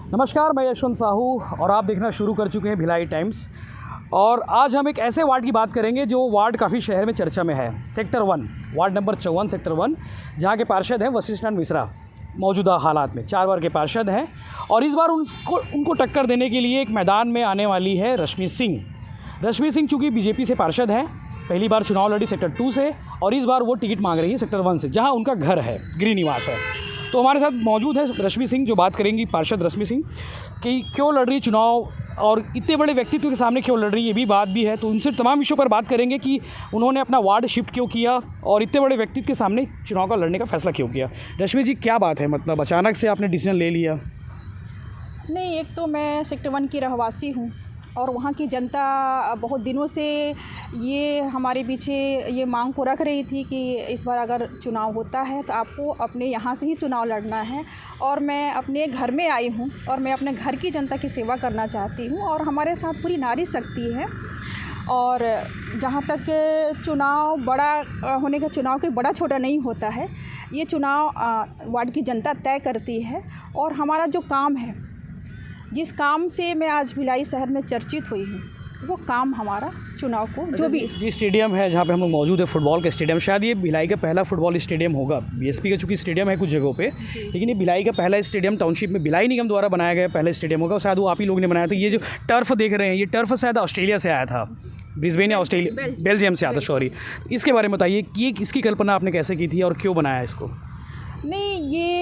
नमस्कार, मैं यशवंत साहू और आप देखना शुरू कर चुके हैं भिलाई टाइम्स। और आज हम एक ऐसे वार्ड की बात करेंगे जो वार्ड काफ़ी शहर में चर्चा में है। सेक्टर 1, वार्ड नंबर 54 सेक्टर 1, जहाँ के पार्षद हैं वशिष्ठ मिश्रा। मौजूदा हालात में 4 बार के पार्षद हैं और इस बार उनको टक्कर देने के लिए एक मैदान में आने वाली है रश्मि सिंह। रश्मि सिंह चूँकि बीजेपी से पार्षद हैं, पहली बार चुनाव लड़ी सेक्टर 2 से और इस बार वो टिकट मांग रही है सेक्टर 1 से, जहाँ उनका घर है, गृह निवास है। तो हमारे साथ मौजूद है रश्मि सिंह, जो बात करेंगी, पार्षद रश्मि सिंह, कि क्यों लड़ रही चुनाव और इतने बड़े व्यक्तित्व के सामने क्यों लड़ रही है, ये भी बात भी है। तो उनसे तमाम विषयों पर बात करेंगे कि उन्होंने अपना वार्ड शिफ्ट क्यों किया और इतने बड़े व्यक्तित्व के सामने चुनाव का लड़ने का फैसला क्यों किया। रश्मि जी, क्या बात है, मतलब अचानक से आपने डिसीजन ले लिया? नहीं, एक तो मैं सेक्टर 1 की रहवासी हूँ और वहाँ की जनता बहुत दिनों से ये हमारे पीछे ये मांग को रख रही थी कि इस बार अगर चुनाव होता है तो आपको अपने यहाँ से ही चुनाव लड़ना है। और मैं अपने घर में आई हूँ और मैं अपने घर की जनता की सेवा करना चाहती हूँ और हमारे साथ पूरी नारी शक्ति है। और जहाँ तक चुनाव बड़ा होने का, चुनाव कोई बड़ा छोटा नहीं होता है, ये चुनाव वार्ड की जनता तय करती है। और हमारा जो काम है, जिस काम से मैं आज भिलाई शहर में चर्चित हुई हूँ, वो काम हमारा चुनाव को जो भी जी स्टेडियम है जहाँ पे हम लोग मौजूद है, फुटबॉल का स्टेडियम, शायद ये भिलाई का पहला फुटबॉल स्टेडियम होगा। बीएसपी का चूँकि स्टेडियम है कुछ जगहों पे, लेकिन ये भिलाई का पहला स्टेडियम टाउनशिप में भिलाई निगम द्वारा बनाया गया पहला स्टेडियम होगा। शायद वो आप ही लोगों ने बनाया था। ये जो टर्फ देख रहे हैं, ये टर्फ शायद ऑस्ट्रेलिया से आया था, ब्रिस्बेन या ऑस्ट्रेलिया, बेल्जियम से आया था, सॉरी। इसके बारे में बताइए कि इसकी कल्पना आपने कैसे की थी और क्यों बनाया इसको? नहीं, ये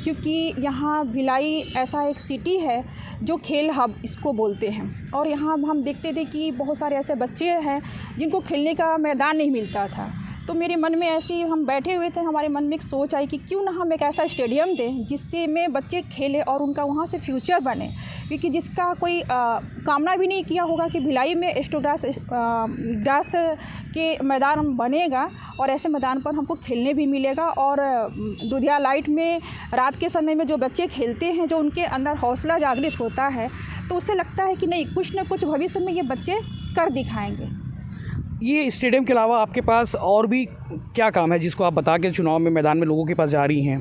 क्योंकि यहाँ भिलाई ऐसा एक सिटी है जो खेल हब इसको बोलते हैं। और यहाँ हम देखते थे कि बहुत सारे ऐसे बच्चे हैं जिनको खेलने का मैदान नहीं मिलता था। तो मेरे मन में ऐसे ही हम बैठे हुए थे, हमारे मन में एक सोच आई कि क्यों ना हम एक ऐसा स्टेडियम दें जिससे में बच्चे खेलें और उनका वहाँ से फ्यूचर बने। क्योंकि जिसका कोई कामना भी नहीं किया होगा कि भिलाई में ग्रास के मैदान बनेगा और ऐसे मैदान पर हमको खेलने भी मिलेगा। और दुधिया लाइट में रात के समय में जो बच्चे खेलते हैं, जो उनके अंदर हौसला जागृत होता है, तो उससे लगता है कि नहीं, कुछ न कुछ भविष्य में ये बच्चे कर दिखाएंगे। ये स्टेडियम के अलावा आपके पास और भी क्या काम है जिसको आप बता के चुनाव में मैदान में लोगों के पास जा रही हैं?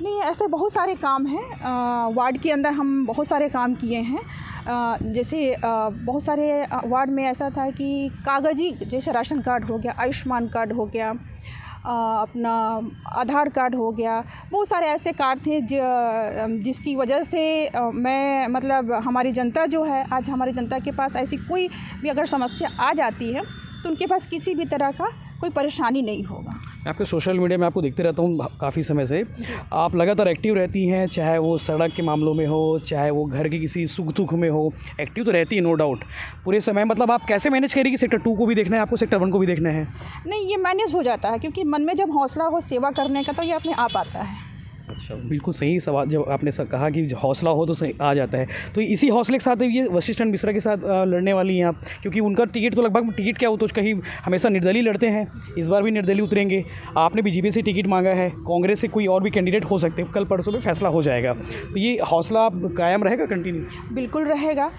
नहीं, ऐसे बहुत सारे काम हैं। वार्ड के अंदर हम बहुत सारे काम किए हैं। जैसे बहुत सारे वार्ड में ऐसा था कि कागजी, जैसे राशन कार्ड हो गया, आयुष्मान कार्ड हो गया, अपना आधार कार्ड हो गया, बहुत सारे ऐसे कार्ड थे जिसकी वजह से मैं, मतलब हमारी जनता जो है, आज हमारी जनता के पास ऐसी कोई भी अगर समस्या आ जाती है तो उनके पास किसी भी तरह का कोई परेशानी नहीं होगा। आपके सोशल मीडिया में आपको देखते रहता हूँ काफ़ी समय से, आप लगातार एक्टिव रहती हैं, चाहे वो सड़क के मामलों में हो, चाहे वो घर के किसी सुख दुख में हो, एक्टिव तो रहती है नो डाउट पूरे समय। मतलब आप कैसे मैनेज करेंगी, सेक्टर 2 को भी देखना है आपको, सेक्टर 1 को भी देखना है? नहीं, ये मैनेज हो जाता है क्योंकि मन में जब हौसला हो सेवा करने का तो ये अपने आप आता है। अच्छा, बिल्कुल सही सवाल, जब आपने कहा कि हौसला हो तो सही आ जाता है। तो इसी हौसले के साथ ये वशिष्ठ मिश्रा के साथ लड़ने वाली हैं आप, क्योंकि उनका टिकट तो लगभग, टिकट क्या हो तो कहीं हमेशा निर्दलीय लड़ते हैं, इस बार भी निर्दलीय उतरेंगे। आपने बीजेपी से टिकट मांगा है, कांग्रेस से कोई और भी कैंडिडेट हो सकते हैं, कल परसों में फैसला हो जाएगा। तो ये हौसला कायम रहेगा, कंटिन्यू? बिल्कुल रहेगा,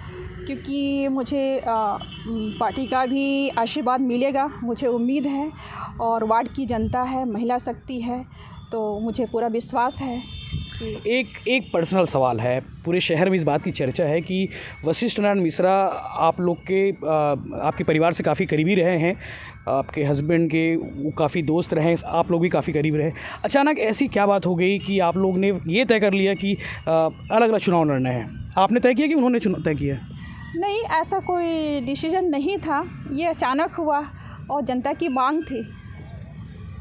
क्योंकि मुझे पार्टी का भी आशीर्वाद मिलेगा, मुझे उम्मीद है। और वार्ड की जनता है, महिला शक्ति है, तो मुझे पूरा विश्वास है कि एक पर्सनल सवाल है, पूरे शहर में इस बात की चर्चा है कि वशिष्ठ नारायण मिश्रा आप लोग के, आपके परिवार से काफ़ी करीबी रहे हैं, आपके हस्बैंड के वो काफ़ी दोस्त रहे, आप लोग भी काफ़ी करीब रहे। अचानक ऐसी क्या बात हो गई कि आप लोग ने ये तय कर लिया कि अलग अलग चुनाव लड़ना है? आपने तय किया कि उन्होंने चुनाव तय किया? नहीं, ऐसा कोई डिसीजन नहीं था, ये अचानक हुआ और जनता की मांग थी,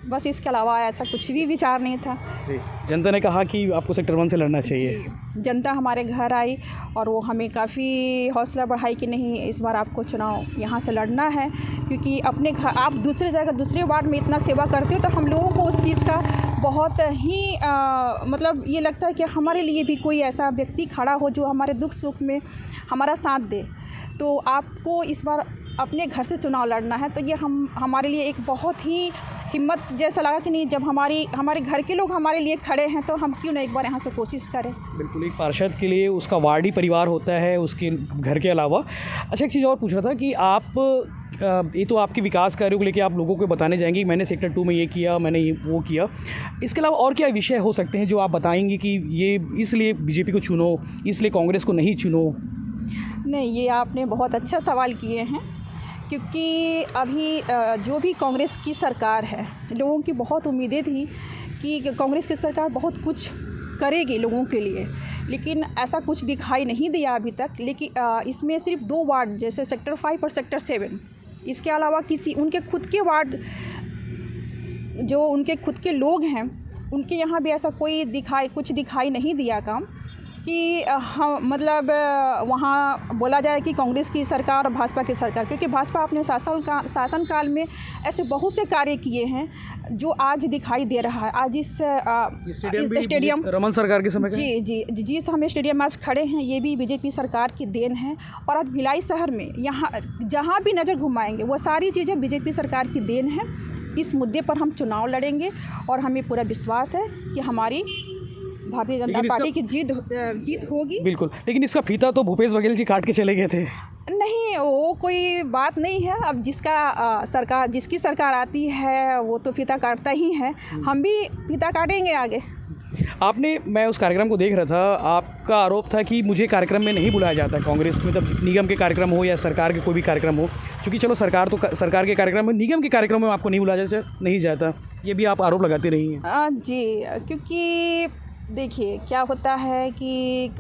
बस इसके अलावा ऐसा कुछ भी विचार नहीं था। जी, जनता ने कहा कि आपको सेक्टर 1 से लड़ना चाहिए। जी, जनता हमारे घर आई और वो हमें काफ़ी हौसला बढ़ाई कि नहीं, इस बार आपको चुनाव यहाँ से लड़ना है, क्योंकि अपने घर, आप दूसरे जगह दूसरे वार्ड में इतना सेवा करते हो तो हम लोगों को उस चीज़ का बहुत ही मतलब ये लगता है कि हमारे लिए भी कोई ऐसा व्यक्ति खड़ा हो जो हमारे दुख सुख में हमारा साथ दे। तो आपको इस बार अपने घर से चुनाव लड़ना है, तो ये हमारे लिए एक बहुत ही हिम्मत जैसा लगा कि नहीं, जब हमारे घर के लोग हमारे लिए खड़े हैं तो हम क्यों ना एक बार यहाँ से कोशिश करें। बिल्कुल, एक पार्षद के लिए उसका वार्डी परिवार होता है उसके घर के अलावा। अच्छा, एक चीज़ और पूछ रहा था कि आप ये तो आपके विकास कार्यों को लेके आप लोगों को बताने जाएंगे कि मैंने सेक्टर 2 में ये किया, मैंने ये वो किया, इसके अलावा और क्या विषय हो सकते हैं जो आप बताएंगे कि ये इसलिए बीजेपी को चुनो, इसलिए कांग्रेस को नहीं चुनो? नहीं, ये आपने बहुत अच्छा सवाल किए हैं, क्योंकि अभी जो भी कांग्रेस की सरकार है, लोगों की बहुत उम्मीदें थी कि कांग्रेस की सरकार बहुत कुछ करेगी लोगों के लिए, लेकिन ऐसा कुछ दिखाई नहीं दिया अभी तक। लेकिन इसमें सिर्फ 2 वार्ड जैसे सेक्टर 5 और सेक्टर 7, इसके अलावा किसी उनके खुद के वार्ड जो उनके खुद के लोग हैं उनके यहाँ भी ऐसा कोई कुछ दिखाई नहीं दिया काम कि हम मतलब वहाँ बोला जाए कि कांग्रेस की सरकार और भाजपा की सरकार, क्योंकि भाजपा अपने शासनकाल में ऐसे बहुत से कार्य किए हैं जो आज दिखाई दे रहा है। आज इस स्टेडियम रमन सरकार के समय जिस हम स्टेडियम आज खड़े हैं ये भी बीजेपी सरकार की देन है। और आज भिलाई शहर में यहाँ जहाँ भी नज़र घुमाएंगे वो सारी चीज़ें बीजेपी सरकार की देन है। इस मुद्दे पर हम चुनाव लड़ेंगे और हमें पूरा विश्वास है कि हमारी भारतीय जनता पार्टी की जीत होगी। बिल्कुल, लेकिन इसका फीता तो भूपेश बघेल जी काट के चले गए थे। नहीं, वो कोई बात नहीं है। अब जिसकी सरकार आती है वो तो फीता काटता ही है, हम भी फीता काटेंगे आगे। मैं उस कार्यक्रम को देख रहा था, आपका आरोप था कि मुझे कार्यक्रम में नहीं बुलाया जाता कांग्रेस में, जब निगम के कार्यक्रम हो या सरकार के कोई भी कार्यक्रम हो, क्योंकि चलो सरकार के कार्यक्रम में, निगम के कार्यक्रम में आपको नहीं बुलाया नहीं जाता, ये भी आप आरोप लगाते रही हैं। जी, क्योंकि देखिए क्या होता है कि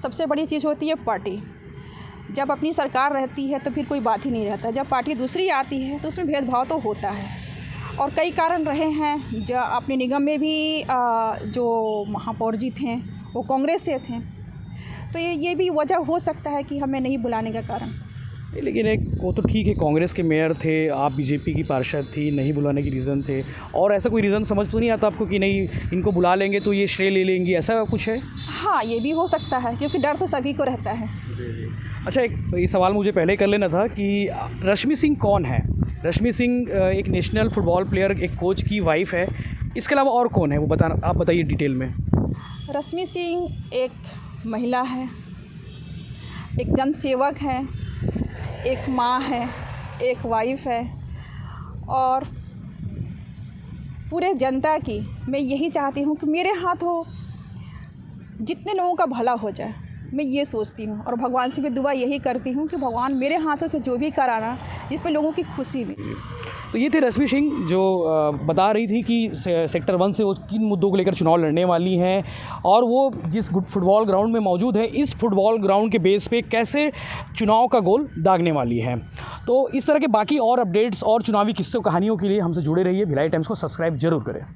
सबसे बड़ी चीज़ होती है पार्टी। जब अपनी सरकार रहती है तो फिर कोई बात ही नहीं रहता, जब पार्टी दूसरी आती है तो उसमें भेदभाव तो होता है। और कई कारण रहे हैं, जो अपने निगम में भी जो महापौर जी थे वो कांग्रेस से थे, तो ये भी वजह हो सकता है कि हमें नहीं बुलाने का कारण। लेकिन एक वो तो ठीक है, कांग्रेस के मेयर थे, आप बीजेपी की पार्षद थी, नहीं बुलाने की रीज़न थे, और ऐसा कोई रीज़न समझ तो नहीं आता आपको कि नहीं इनको बुला लेंगे तो ये श्रेय ले लेंगी, ऐसा कुछ है? हाँ, ये भी हो सकता है, क्योंकि डर तो सभी को रहता है। अच्छा, एक ये सवाल मुझे पहले कर लेना था कि रश्मि सिंह कौन है? रश्मि सिंह एक नेशनल फुटबॉल प्लेयर, एक कोच की वाइफ है, इसके अलावा और कौन है वो आप बताइए डिटेल में। रश्मि सिंह एक महिला है, एक जनसेवक है, एक माँ है, एक वाइफ है, और पूरे जनता की मैं यही चाहती हूँ कि मेरे हाथों जितने लोगों का भला हो जाए, मैं ये सोचती हूँ। और भगवान से भी दुआ यही करती हूँ कि भगवान मेरे हाथों से जो भी कराना जिसमें लोगों की खुशी मिले। तो ये थे रश्मि सिंह जो बता रही थी कि सेक्टर 1 से वो किन मुद्दों को लेकर चुनाव लड़ने वाली हैं, और वो जिस फुटबॉल ग्राउंड में मौजूद है, इस फुटबॉल ग्राउंड के बेस पे कैसे चुनाव का गोल दागने वाली हैं। तो इस तरह के बाकी और अपडेट्स और चुनावी किस्सों कहानियों के लिए हमसे जुड़े रहिए। भिलाई टाइम्स को सब्सक्राइब जरूर करें।